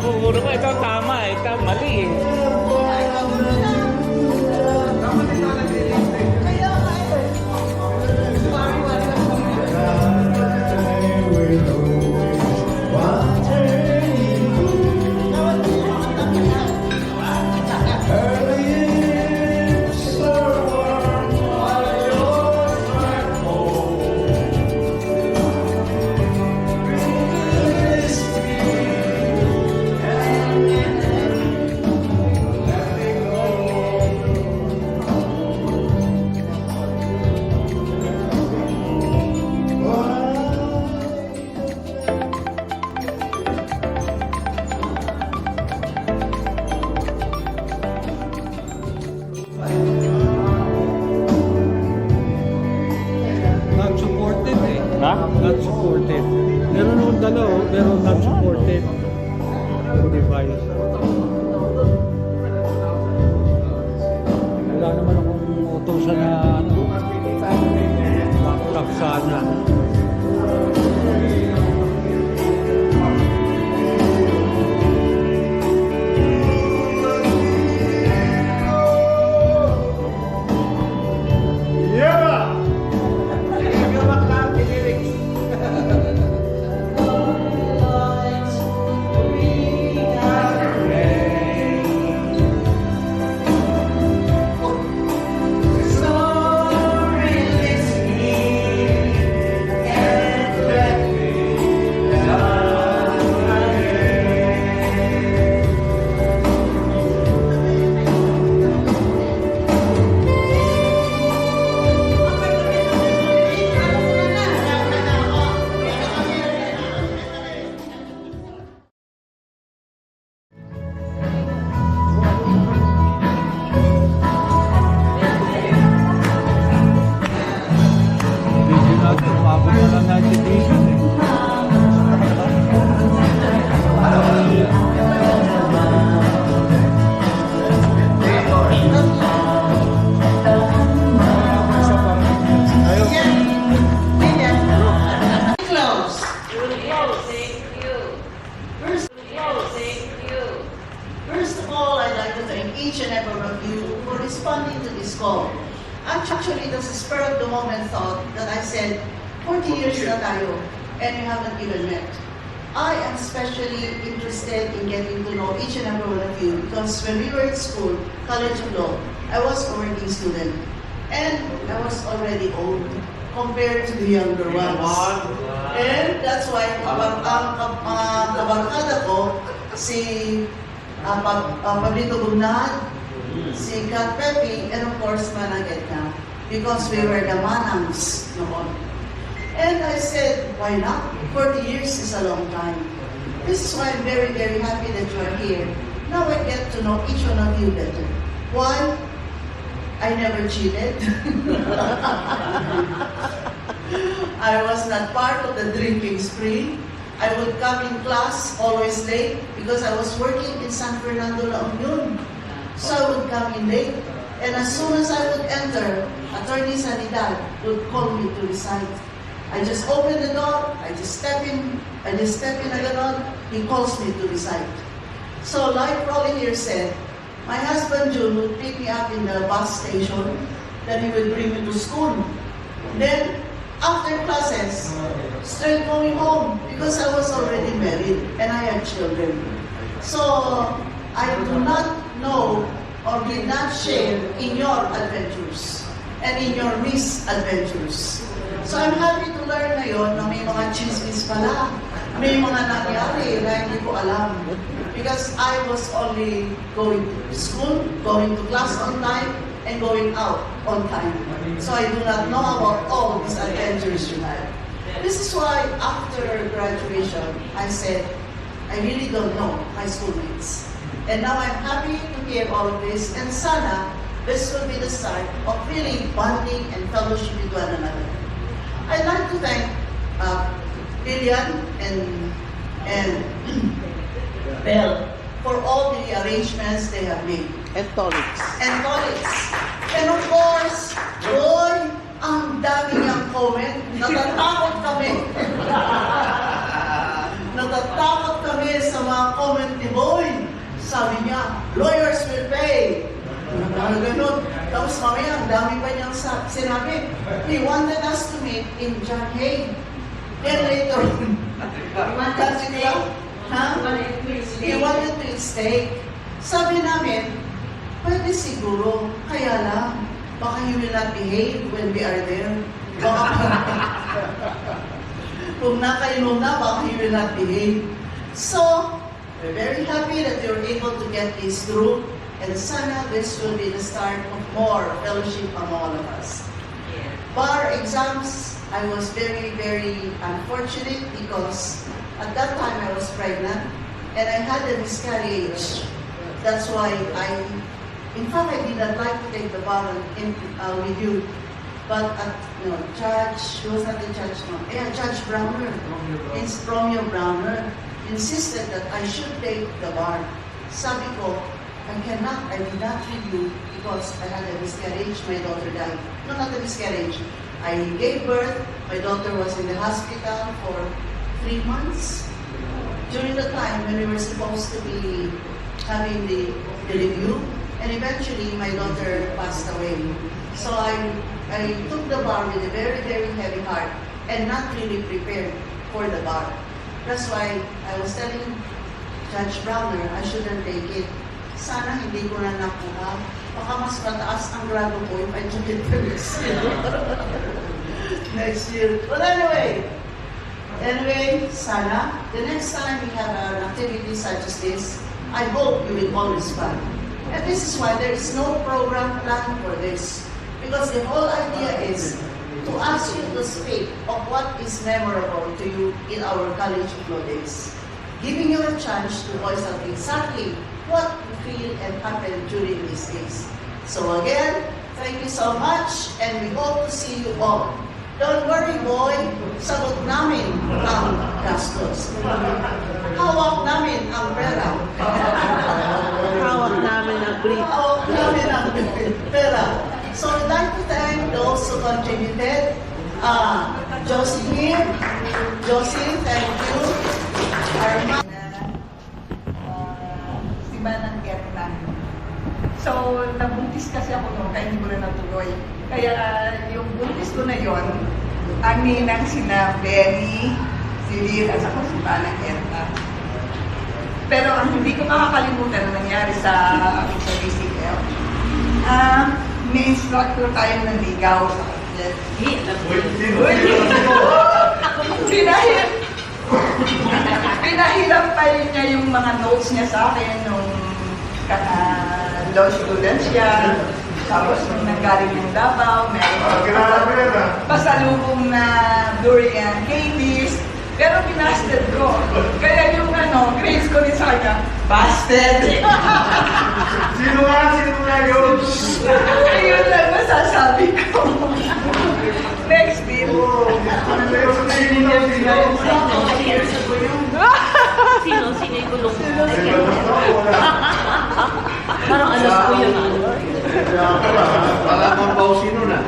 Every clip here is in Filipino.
Puro mo, ito tama, ito mali eh. Not supported eh. Ha? Not supported. Meron nung dalaw, pero not supported. Yung device. Wala naman akong utusan na ano. Laptop sana. Hindi natin, umabot na lang natin dito eh. Close. First of all, I'd like to thank each and every one of you for responding to this call. Actually, that's a spur of the moment thought that I said, 40 years na tayo, and we haven't even met. I am especially interested in getting to know each and every one of you because when we were at school, College of Law, I was a working student. And I was already old compared to the younger ones. And that's why ang kabarkada ko, si Pablito Bugnahan, si Kat Pepe, and of course Managet na. Because we were the manangs noon. And I said, why not? 40 years is a long time. This is why I'm very, very happy that you are here. Now I get to know each one of you better. Why? I never cheated. I was not part of the drinking spree. I would come in class always late because I was working in San Fernando, La Union. So I would come in late. And as soon as I would enter, Attorney Sanidad would call me to recite. I just open the door, I just step in again, he calls me to recite. So like Rolly here said, my husband June would pick me up in the bus station, then he would bring me to school. Then, after classes, straight going home because I was already married and I had children. So, I do not know or did not share in your adventures and in your misadventures. So, I'm happy to learn ngayon na may mga chismis pala, may mga nangyari na hindi ko alam. Because I was only going to school, going to class on time, and going out on time. So I do not know about all these adventures you had. This is why after graduation, I said, I really don't know my schoolmates. And now I'm happy to hear all of this, and sana, this will be the start of really bonding and fellowship with one another. I'd like to thank Lillian and Bell for all the arrangements they have made. And tonics. And tonics. And of course, boy, ang dami niyang comment. Natatakot kami. natatakot kami sa mga comment ni Boy. Sabi niya, lawyers will pay. Ganun. Tapos mamaya, ang dami pa niyang sinabi. He wanted us to meet in John Hay. Then later on, he wanted to eat steak. Sabi namin, pwede siguro, kaya lang, baka he will not behave when we are there. Baka kung nakainom na, baka he will not behave. So, we're very happy that you're able to get this through. And sana this will be the start of more fellowship among all of us. Bar exams, I was very, very unfortunate because at that time I was pregnant and I had a miscarriage. That's why in fact, I did not like to take the bar with you. But Judge, who was not the judge, Judge Browner, Romeo Browner, insisted that I should take the bar. Sabi ko, I did not review because I had a miscarriage, my daughter died. No, not a miscarriage. I gave birth, my daughter was in the hospital for 3 months. During the time when we were supposed to be having the review, and eventually my daughter passed away. So I took the bar with a very, very heavy heart and not really prepared for the bar. That's why I was telling Judge Browner, I shouldn't take it. Sana hindi ko na nakuha. Baka mas mataas ang grado ko if I took it next year. Next year. But anyway, sana, the next time we have an activity such as this, I hope you will all respond. And this is why there is no program planned for this. Because the whole idea is to ask you to speak of what is memorable to you in our College of Law days. Giving you a chance to voice out exactly what you feel and happen during these days. So again, thank you so much and we hope to see you all. Don't worry, boy, sagot namin ang gastos. Hawak namin ang pera. Hawak namin ang brief. Hawak namin ang pera. So I'd like to thank those who contributed. Josie here. Josie, thank you. Arma. Ng Vietnam. So, nabuntis kasi ako noon, kaya hindi ko na natuloy. Kaya yung buntis ko na yon, ang ninang sina Benny, si Lil, at saka si Manang Erna. Pero ang hindi ko makakalimutan na nangyari sa DCL, may instructor tayo ng ligaw sa kanila. Pinahiram pa niya yung mga notes niya sa akin nung law student siya. Tapos nung nanggaling yung Davao, meron pasalubong na durian candies. Pero binasted ko. Kaya yung grades ko rin sa kanya, busted! Sino nga yun? Ayun lang masasabi ko. Next bill. Sino yung gulong mo? Parang alam ko yun. Wala kang pausino na.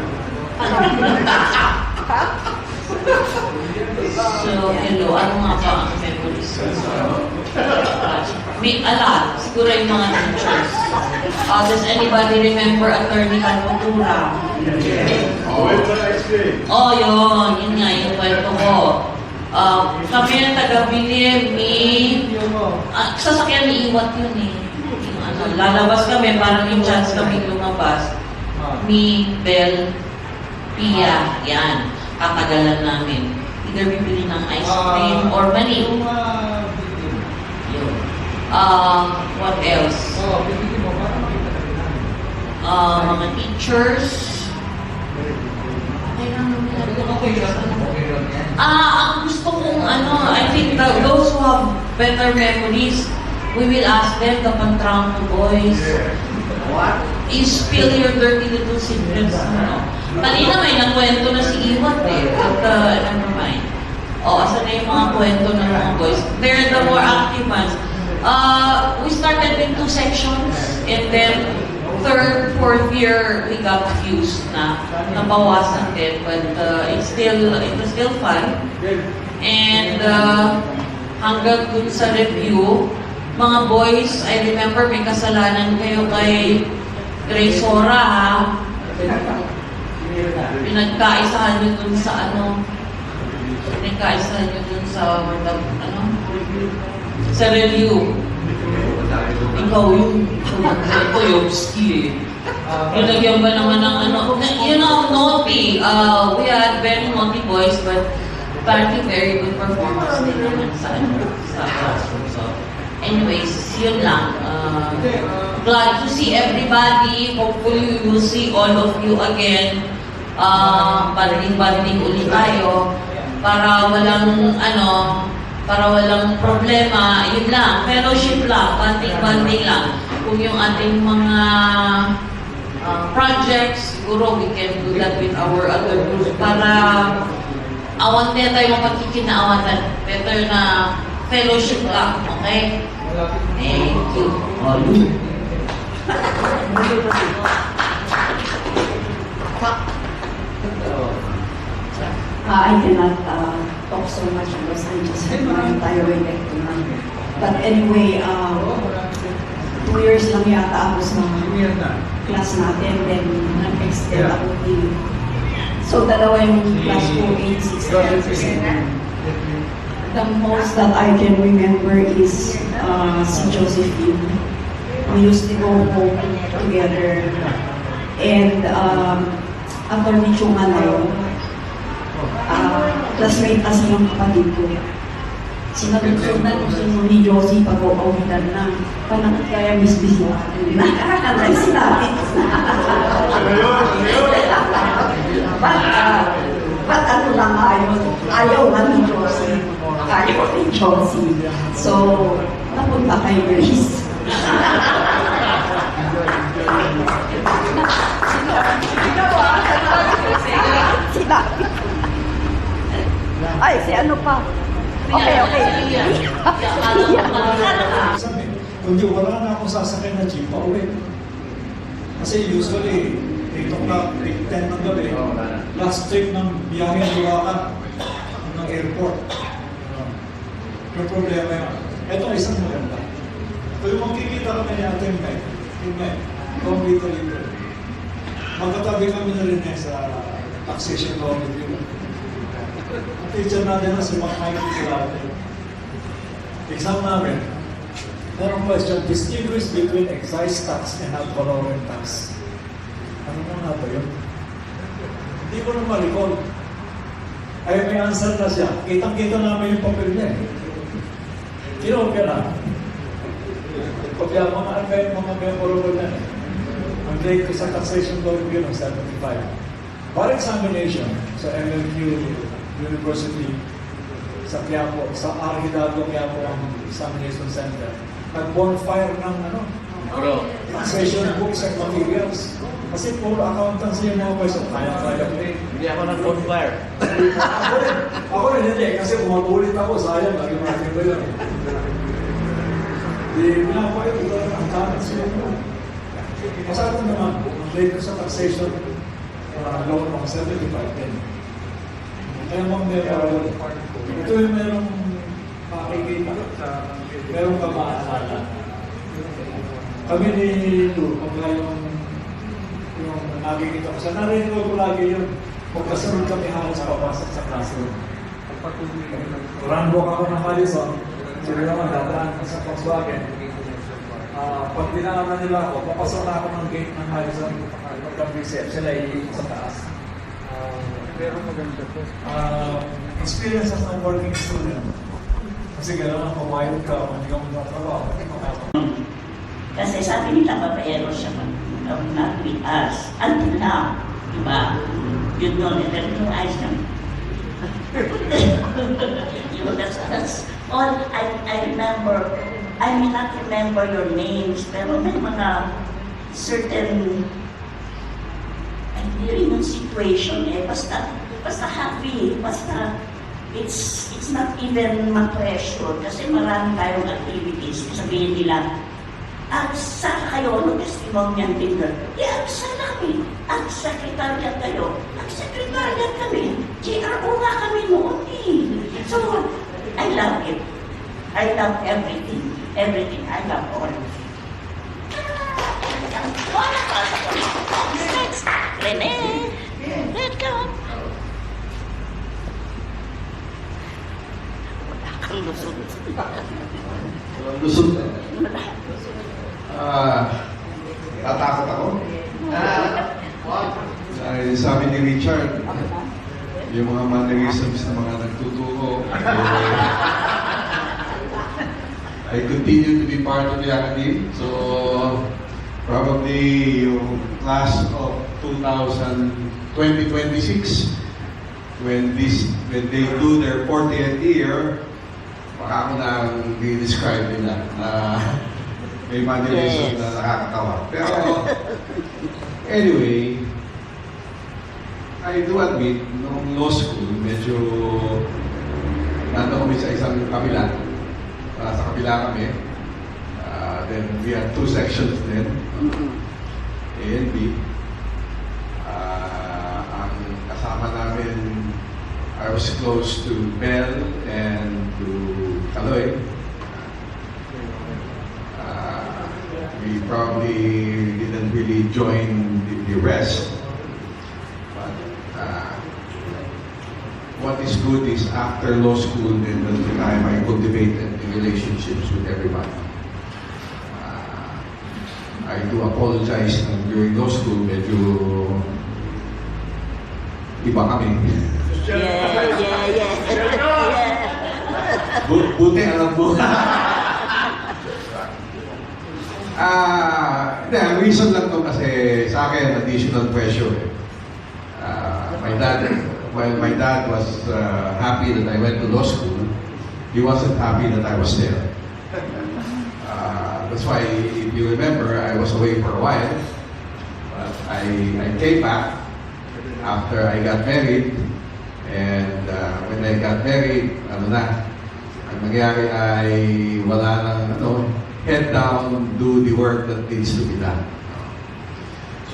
So, hello. Ano nga ba ang memories? May alat. Siguro yung mga teachers. Does anybody remember Attorney Calvatura? Oh, yun. Yun nga, yung kwento ko. Kami ang taga-Bilim, sasakyan ni Iwat yun eh. Yung, lalabas kami, parang yung chance kami lumabas. Mi, Bel, Pia, yan. Katagalan namin. Either bibili ng ice cream or mani. Yun. What else? Mga teachers. Ang gusto kong I think those who have better memories, we will ask them, the Pantranco boys. What? You spill your dirty little secrets. Kanina may nagkwento na si Iwat eh. But never mind. Asan na yung mga kwento ng mga boys? They're the more active ones. We started with 2 sections and then 3rd, 4th year, we got fused na. Nabawasan din, but it was still fun. And hanggang dun sa review. Mga boys, I remember may kasalanan kayo kay Grace Sora, ha? Pinagkaisahan nyo dun sa pinagkaisahan nyo dun sa, sa review. Ikaw yung Yovski eh. Nilagyan ba naman ng you know, naughty. We had very naughty boys, but apparently very good performance din naman sa classroom. So, anyways, yun lang. Glad to see everybody. Hopefully, we will see all of you again. Banding ulit tayo. Para walang problema. Yun lang. Fellowship lang. Banding lang. Kung yung ating mga projects, siguro we can do that with our other groups para awan din tayo mapagkikinaawatan. Better na fellowship lang, okay? Thank you. I cannot talk so much because I just had my entire lecture. But anyway, 2 years lang yata ako sa class natin, then nag-extend ako din. So, dalawa yung class ko, 8, 6, 7%. The most that I can remember is si Josephine. We used to go home together. And Atty. Chunga na yun, classmate kasi yung kapatid ko. Sinabot-sundan ko sa ni Josie pag-uawitan na. Panakot kaya bis-bis mo. Nakakatay sinabi. Ba't ano lang ayaw nga ni Josie. Ayaw ni Josie. So, napunta kay Grace. Sinabi. Ay, si ano pa? Okay. Sabi, kundi wala na akong sasakyan na jeep, pauwi. Kasi usually, 8 o'clock, 10 ng gabi, last trip ng biyahe ng Bulacan ng airport. Yung problema yun. Ito isang maganda. Kung makikita kami ni Ate May, kung dito. Magkatabi kami na rin sa taxation committee. Ang teacher natin na si Mike Kilate. Exam namin. Merong question, distinguish between excise tax and ad valorem tax. Ano na ba yun? Hindi ko na ma-recall. Ay, may answer na siya. Kitang-kita namin yung papel niya eh. Kinoon ka na. Pagka mga memorable na eh. Ang date ko sa taxation law review ng 75. Bar examination sa MLQ University sa Quiapo, sa Arhidalgo Quiapo ang examination center. Nag-bonfire ng taxation books and materials. Kasi puro accountancy yung mga question. Kaya. Hindi ako nag-bonfire. Ako rin hindi. Kasi umagulit ako. Sayang. Lagi natin ba yun? Di pinapayot ito ang accountancy yung masabi naman, ang rate ko sa taxation loan ng 75 din. Kaya mong meron, ito yung merong makikita, merong kamaalala. Kami ni Lu, pagka yung nakikita ko siya, narinig ko lagi yun, pagkasunod kami halos papasok sa classroom. Runwalk ako ng Madison, sila naman dadaan sa Volkswagen. Pag dinaanan nila ako, papasok na ako ng gate ng Madison, pagka-recep, sila iikot sa taas. Pero maganda po. Experience as a working student. Kasi gano'n ang pamayod ka, kung hindi ka magtatrabaho, Kasi sabi nila, babayero siya not with us. Until now, diba? You know, yung eyes na. You know, that's all I remember. I may not remember your names, pero may mga certain during yung situation basta happy, basta it's not even ma-pressure kasi marami tayong activities. Sabihin nila, sana kayo, testimonial dinner. Sana kami. Secretariat kayo. Secretariat kami. GRO nga kami noon eh. So, I love it. I love everything. Everything. I love all of it. Next. Rene. Let's go. Wala kang lusot. Lusot. Tatakot ako. Dahil sabi ni Richard, yung mga mannerisms ng mga nagtuturo, I continue to be part of the academy. So, probably yung class of 2026, when they do their 40th year, baka ako na i-describe nila na may mannerisms na nakakatawa. Pero, anyway, I do admit, nung law school, medyo nandun kami sa isang kabila. Sa kabila kami. Then we had two sections then, A and B. Ang kasama namin, I was close to Mel and to Kaloy. We probably didn't really join the rest. What is good is after law school, then that's the time I cultivated the relationships with everybody. I do apologize na during law school, medyo iba kami. Yeah. Buti alam mo. Ang reason lang to kasi sa akin, additional pressure. My dad was happy that I went to law school. He wasn't happy that I was there. That's why, if you remember, I was away for a while. But I came back after I got married. And when I got married, ang nangyari ay wala nang head down, do the work that needs to be done.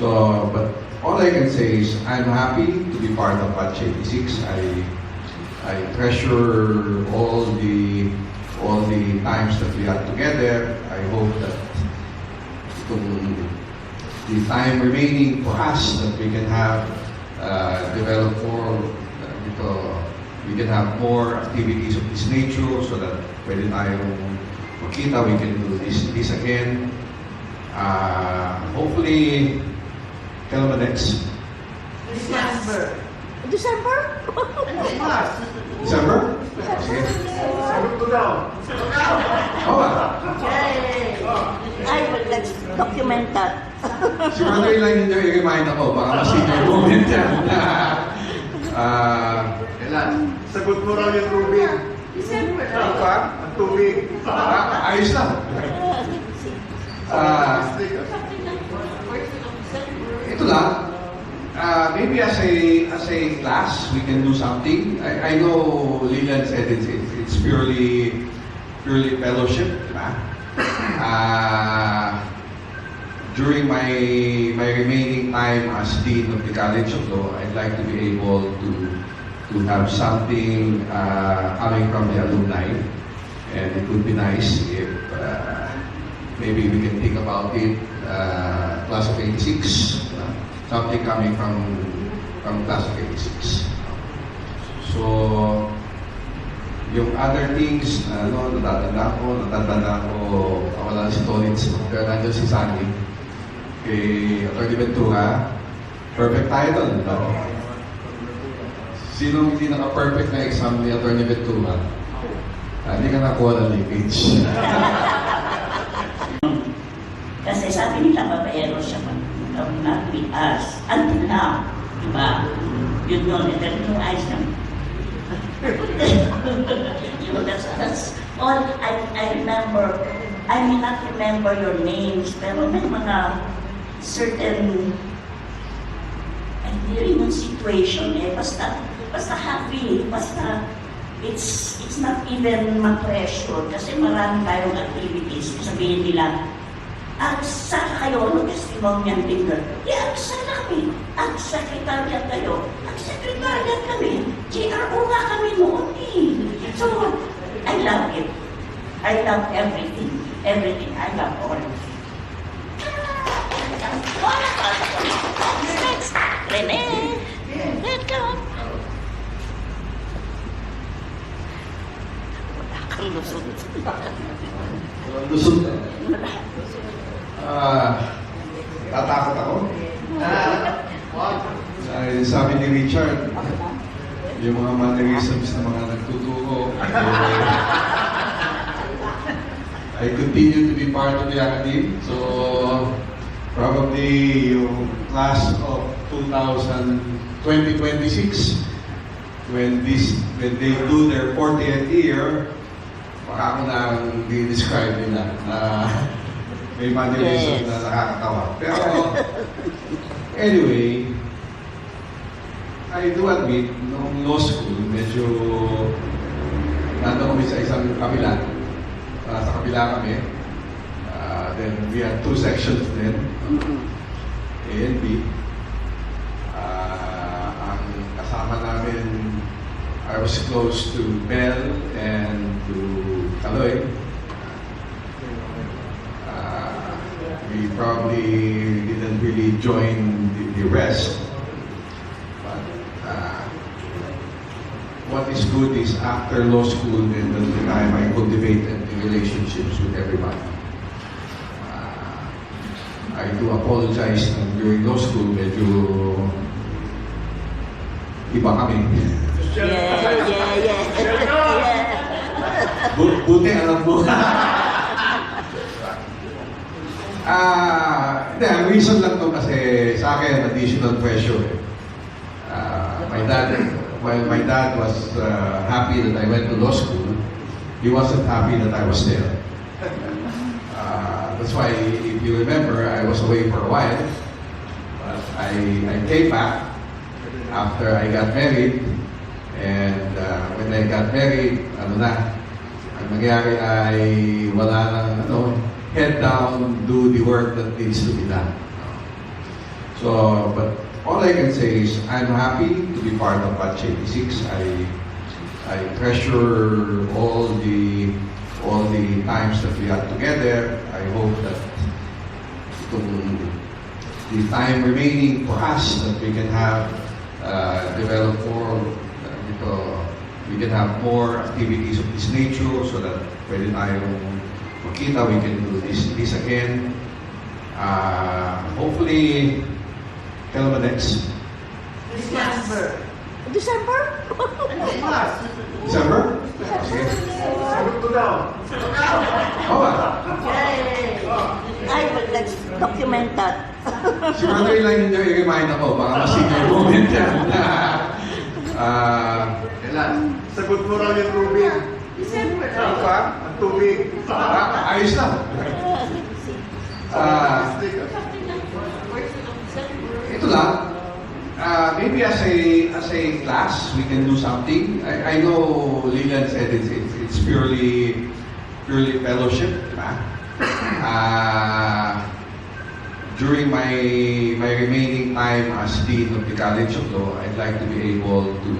So, but all I can say is I'm happy to be part of Batch 86. I treasure all the times that we had together. I hope that the time remaining for us that we can have develop more, we can have more activities of this nature so that pwede tayong makita, we can do this again. Hopefully, kailan ba next? December. December? December? Sige. Let's document that. Siguro lang yung i-remind ako, baka ma-senior moment yan. Kailan? Sagot mo raw yung tubig. December. Ang tubig. Ayos lang. Ito lang. Maybe as a class, we can do something. I know Lilian said it's purely fellowship, diba? During my remaining time as Dean of the College of Law, I'd like to be able to have something coming from the alumni, and it would be nice if maybe we can think about it. Class of 86, something coming from class of 86. So, yung other things, natatanda ko, wala si Tolitz, pero nandiyan si Sandy, kay Atty. Ventura, perfect title, diba? Sino hindi naka-perfect na exam ni Atty. Ventura? Hindi ka nakuha ng linkage. Kasi sabi nila, babaero siya not with us. Until now, diba? Yun yun, ito yung ayos naman. That's all I remember. I may not remember your names, pero may mga certain hindi rin yung situation basta happy, basta it's not even ma-pressure kasi marami tayong activities. Sabihin nila, saan kayo testimonial dinner? Saan namin? Secretariat kayo? Secretariat kami. GRO nga kami noon So, I love it. I love everything. Everything. I love all. Next, Rene. Let's go. Wala kang lusot. Lusot. Tatakot ako. Dahil sabi ni Richard, yung mga mannerisms ng mga nagtuturo, I continue to be part of the academy. So, probably yung class of 2026, when they do their 40th year, baka ako na di-describe nila na may mannerism na nakakatawa. Pero, anyway, I do admit, noong law school, medyo nandun kami sa isang kabila. Sa kabila kami. Then we had two sections then, A and B. Ang kasama namin, I was close to Bell and to Kaloy. We probably didn't really join the rest. But what is good is after law school, then that's the time I cultivated the relationships with everybody. I do apologize na during law school, medyo iba kami. Yeah. Buti alam mo. Hindi, ang reason lang to kasi sa akin, additional pressure. While my dad was happy that I went to law school, he wasn't happy that I was there. That's why, if you remember, I was away for a while. But I came back after I got married. And when I got married, ang nangyari ay wala nang, head down, do the work that needs to be done. So, but all I can say is I'm happy to be part of Batch 86. I treasure all the times that we had together. I hope that the time remaining for us that we can have develop more, we can have more activities of this nature so that pwede tayong makita, we can do this again. Hopefully, kailan ba next? December. December? December? Sige. Sagot ko daw. Oo. Yay! Let's document that. Si Madre lang yung i-remind ako, baka ma-senior moment yan. Kailan? Sagot mo raw yung Rubin. December. Ano pa? Ang tubig. Ayos lang. Ito lang. Maybe as a class, we can do something. I know Lilian said it's purely fellowship, diba? During my remaining time as Dean of the College of Law, I'd like to be able to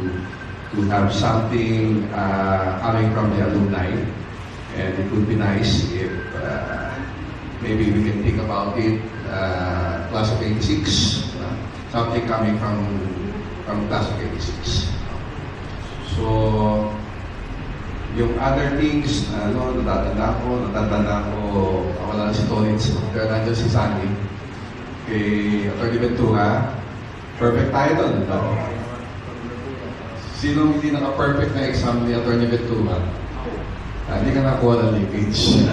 have something coming from the alumni, and it would be nice if maybe we can think about it. Class of 86. Something coming from class of 86. So, yung other things, natatanda ko, wala na si Tonitz, pero nandiyan si Sandy, kay Atty. Ventura, perfect tayo doon. Sino hindi naka-perfect na exam ni Atty. Ventura? Hindi ka nakuha ng linkage.